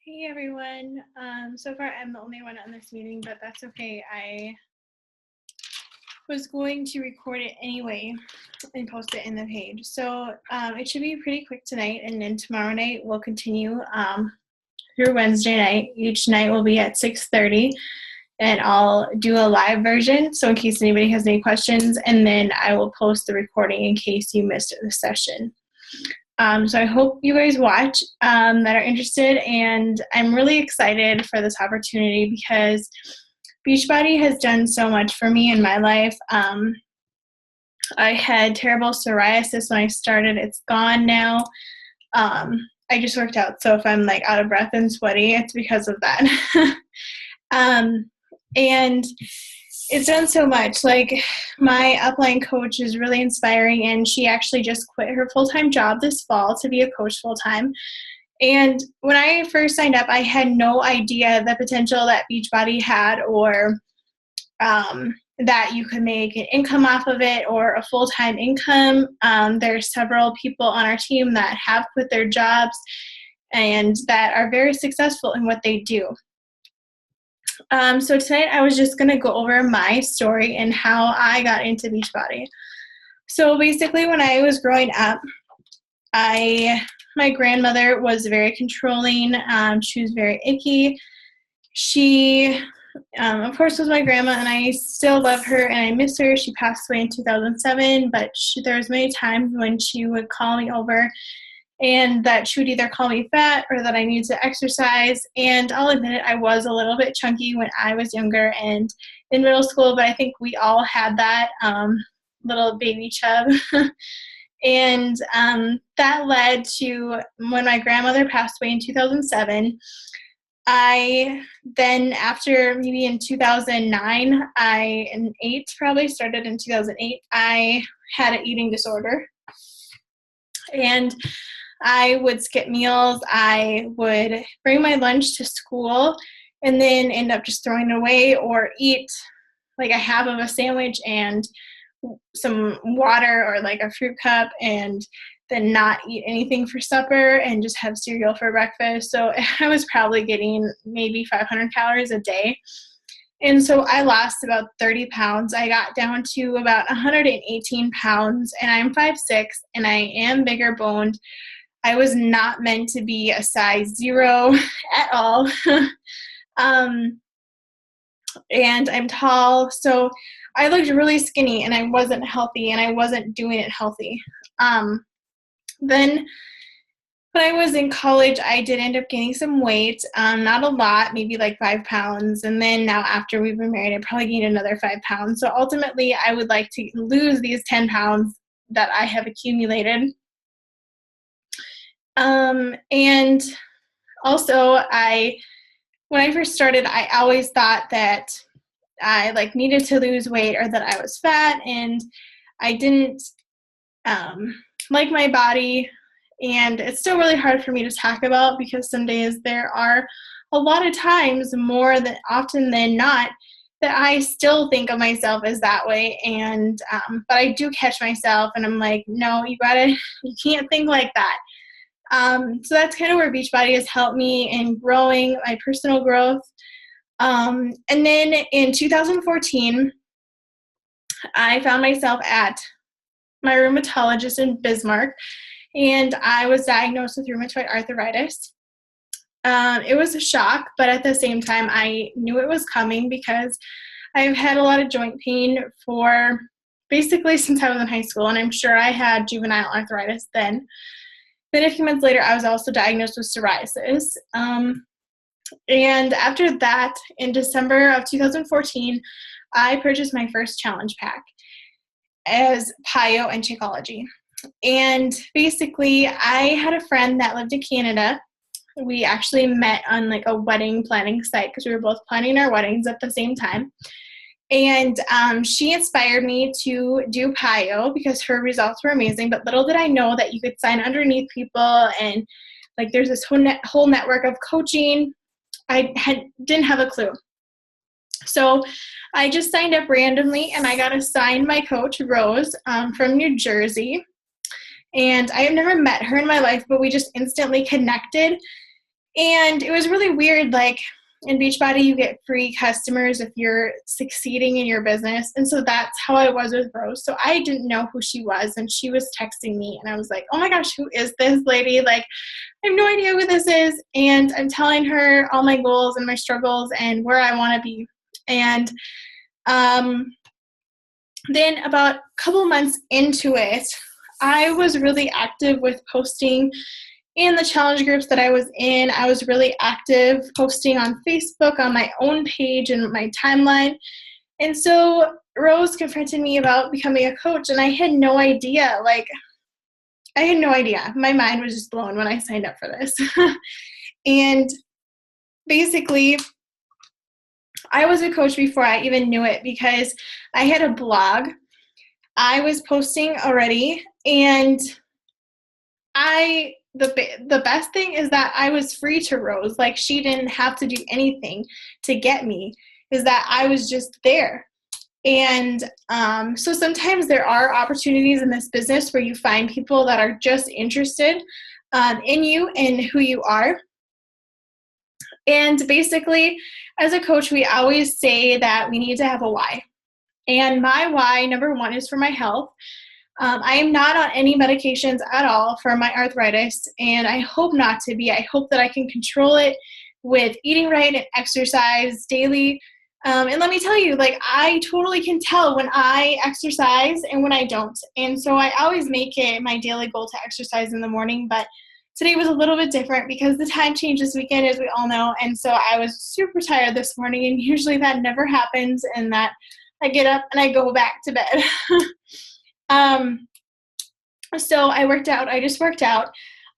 Hey everyone. So far I'm the only one on this meeting, but that's okay. I was going to record it anyway and post it in the page. So it should be pretty quick tonight, and then tomorrow night we'll continue through Wednesday night. Each night will be at 6:30, and I'll do a live version. So in case anybody has any questions, and then I will post the recording in case you missed the session. So I hope you guys watch that are interested, and I'm really excited for this opportunity because Beachbody has done so much for me in my life. I had terrible psoriasis when I started. It's gone now. I just worked out, so if I'm like out of breath and sweaty, it's because of that. And it's done so much. Like, my upline coach is really inspiring, and she actually just quit her full-time job this fall to be a coach full-time. And when I first signed up, I had no idea the potential that Beachbody had, or that you could make an income off of it or a full-time income. There's several people on our team that have quit their jobs and that are very successful in what they do. So tonight I was just going to go over my story and how I got into Beachbody. So basically, when I was growing up, my grandmother was very controlling. She was very icky. She, of course, was my grandma, and I still love her and I miss her. She passed away in 2007, but there was many times when she would call me over and that she would either call me fat or that I needed to exercise. And I'll admit it, I was a little bit chunky when I was younger and in middle school, but I think we all had that little baby chub. And that led to when my grandmother passed away in 2007. I then, after maybe in 2009, in 8 probably, started in 2008, I had an eating disorder. And I would skip meals. I would bring my lunch to school and then end up just throwing it away, or eat like a half of a sandwich and some water or like a fruit cup, and then not eat anything for supper and just have cereal for breakfast. So I was probably getting maybe 500 calories a day. And so I lost about 30 pounds. I got down to about 118 pounds, and I'm 5'6", and I am bigger boned. I was not meant to be a size 0 at all. And I'm tall, so I looked really skinny, and I wasn't healthy, and I wasn't doing it healthy. Then when I was in college, I did end up gaining some weight, not a lot, maybe like 5 pounds. And then now after we've been married, I probably gained another 5 pounds. So ultimately, I would like to lose these 10 pounds that I have accumulated. And also, when I first started, I always thought that I needed to lose weight, or that I was fat, and I didn't like my body. And it's still really hard for me to talk about, because some days there are a lot of times, more than often than not, that I still think of myself as that way. And but I do catch myself, and I'm like, no, you can't think like that. So that's kind of where Beachbody has helped me in growing my personal growth. And then in 2014, I found myself at my rheumatologist in Bismarck, and I was diagnosed with rheumatoid arthritis. It was a shock, but at the same time, I knew it was coming because I've had a lot of joint pain for basically since I was in high school, and I'm sure I had juvenile arthritis then. Then a few months later, I was also diagnosed with psoriasis. And after that, in December of 2014, I purchased my first challenge pack as PiYo and Shakeology. And basically, I had a friend that lived in Canada. We actually met on a wedding planning site because we were both planning our weddings at the same time. And she inspired me to do PiYo because her results were amazing. But little did I know that you could sign underneath people, and there's this whole network of coaching. I didn't have a clue. So I just signed up randomly, and I got assigned my coach, Rose, from New Jersey. And I have never met her in my life, but we just instantly connected. And it was really weird. Like in Beachbody, you get free customers if you're succeeding in your business. And so that's how I was with Rose. So I didn't know who she was, and she was texting me, and I was like, oh my gosh, who is this lady? Like, I have no idea who this is. And I'm telling her all my goals and my struggles and where I want to be. And then about a couple months into it, I was really active with posting in the challenge groups that I was in. I was really active posting on Facebook, on my own page and my timeline. And so Rose confronted me about becoming a coach, and I had no idea. My mind was just blown when I signed up for this. And basically, I was a coach before I even knew it, because I had a blog. I was posting already, and the best thing is that I was free to Rose. Like, she didn't have to do anything to get me, is that I was just there. And so sometimes there are opportunities in this business where you find people that are just interested in you and who you are. And basically, as a coach, we always say that we need to have a why. And my why, number one, is for my health. I am not on any medications at all for my arthritis, and I hope not to be. I hope that I can control it with eating right and exercise daily. And let me tell you, like, I totally can tell when I exercise and when I don't. And so I always make it my daily goal to exercise in the morning, but today was a little bit different because the time changed this weekend, as we all know. And so I was super tired this morning, and usually that never happens, and that I get up and I go back to bed. So I just worked out.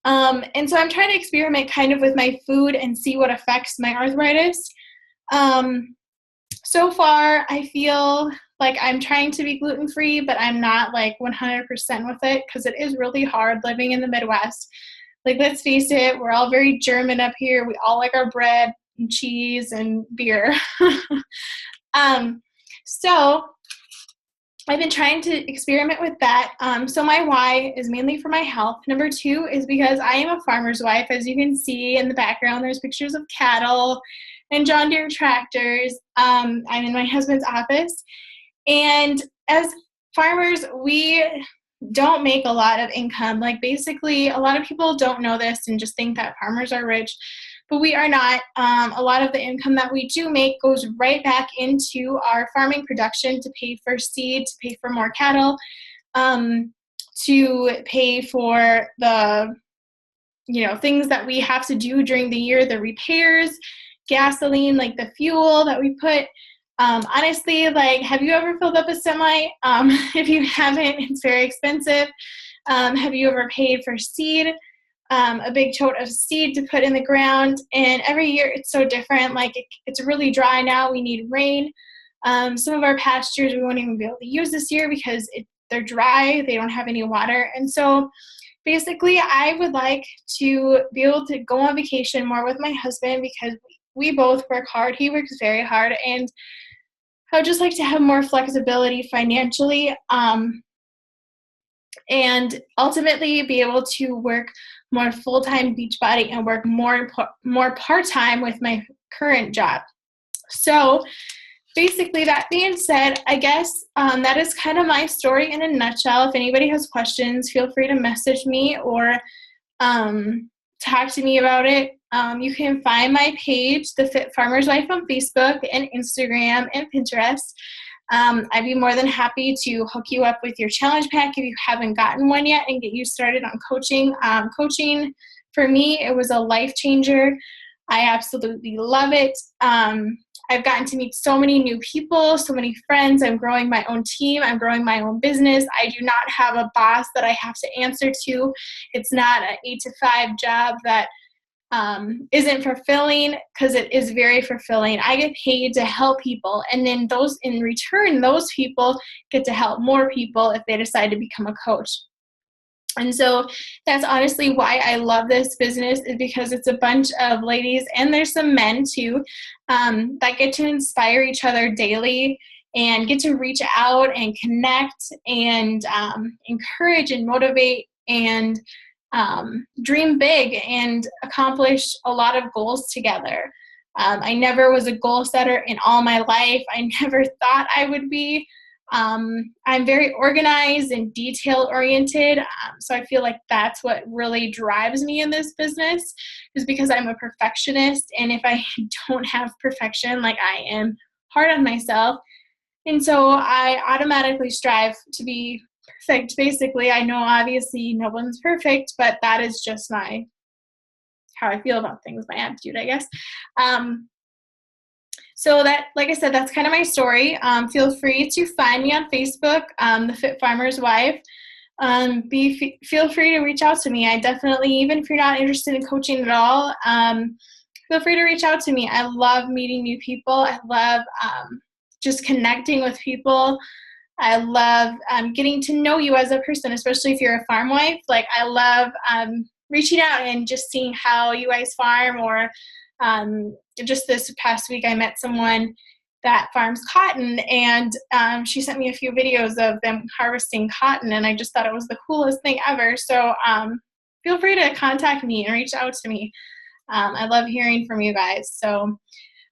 And so I'm trying to experiment kind of with my food and see what affects my arthritis. So far, I feel like I'm trying to be gluten-free, but I'm not like 100% with it, because it is really hard living in the Midwest. Like, let's face it, we're all very German up here. We all like our bread and cheese and beer. So I've been trying to experiment with that. So my why is mainly for my health. Number two is because I am a farmer's wife. As you can see in the background, there's pictures of cattle and John Deere tractors. I'm in my husband's office. And as farmers, we don't make a lot of income. Like, basically, a lot of people don't know this and just think that farmers are rich, but we are not. A lot of the income that we do make goes right back into our farming production to pay for seed, to pay for more cattle, to pay for the, things that we have to do during the year, the repairs, gasoline, like the fuel that we put. Honestly, like, have you ever filled up a semi? If you haven't, it's very expensive. Have you ever paid for seed? A big tote of seed to put in the ground, and every year it's so different. Like, it's really dry now. We need rain. Some of our pastures we won't even be able to use this year because they're dry. They don't have any water. And so basically, I would like to be able to go on vacation more with my husband, because we both work hard. He works very hard, and I would just like to have more flexibility financially, and ultimately be able to work more full-time Beachbody and work more part-time with my current job. So basically, that being said, I guess that is kind of my story in a nutshell. If anybody has questions, feel free to message me or talk to me about it. You can find my page, The Fit Farmer's Wife, on Facebook and Instagram and Pinterest. I'd be more than happy to hook you up with your challenge pack if you haven't gotten one yet, and get you started on coaching. Coaching, for me, it was a life changer. I absolutely love it. I've gotten to meet so many new people, so many friends. I'm growing my own team. I'm growing my own business. I do not have a boss that I have to answer to. It's not an 8-to-5 job that isn't fulfilling, because it is very fulfilling. I get paid to help people, and then in return, those people get to help more people if they decide to become a coach. And so that's honestly why I love this business, is because it's a bunch of ladies, and there's some men too, that get to inspire each other daily and get to reach out and connect and encourage and motivate and dream big and accomplish a lot of goals together. I never was a goal setter in all my life. I never thought I would be. I'm very organized and detail oriented. So I feel like that's what really drives me in this business, is because I'm a perfectionist. And if I don't have perfection, like, I am hard on myself. And so I automatically strive to be perfect. Basically, I know obviously no one's perfect, but that is just how I feel about things, my attitude, I guess. So that, like I said, that's kind of my story. Feel free to find me on Facebook, The Fit Farmer's Wife. Feel free to reach out to me. I definitely, even if you're not interested in coaching at all, feel free to reach out to me. I love meeting new people. I love just connecting with people. I love getting to know you as a person, especially if you're a farm wife. Like, I love reaching out and just seeing how you guys farm. Or just this past week, I met someone that farms cotton, and she sent me a few videos of them harvesting cotton, and I just thought it was the coolest thing ever. So feel free to contact me and reach out to me. I love hearing from you guys. So,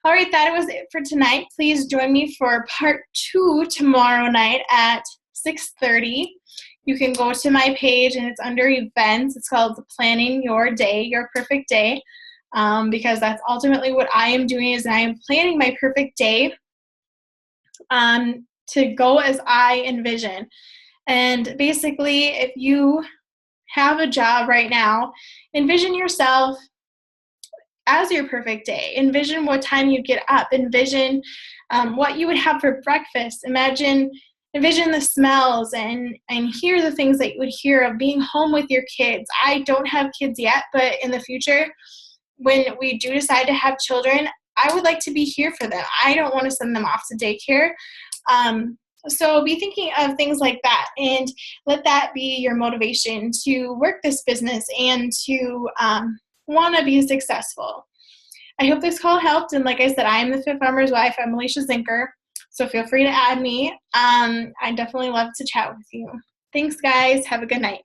all right, that was it for tonight. Please join me for part 2 tomorrow night at 6:30. You can go to my page, and it's under events. It's called Planning Your Day, Your Perfect Day. Because that's ultimately what I am doing, is I am planning my perfect day to go as I envision. And basically, if you have a job right now, envision yourself as your perfect day. Envision what time you get up. Envision what you would have for breakfast. Envision the smells and hear the things that you would hear of being home with your kids. I don't have kids yet, but in the future, when we do decide to have children, I would like to be here for them. I don't want to send them off to daycare. So be thinking of things like that, and let that be your motivation to work this business and to want to be successful. I hope this call helped. And like I said, I am the Fit Farmer's Wife. I'm Alicia Zinker. So feel free to add me. I definitely love to chat with you. Thanks, guys. Have a good night.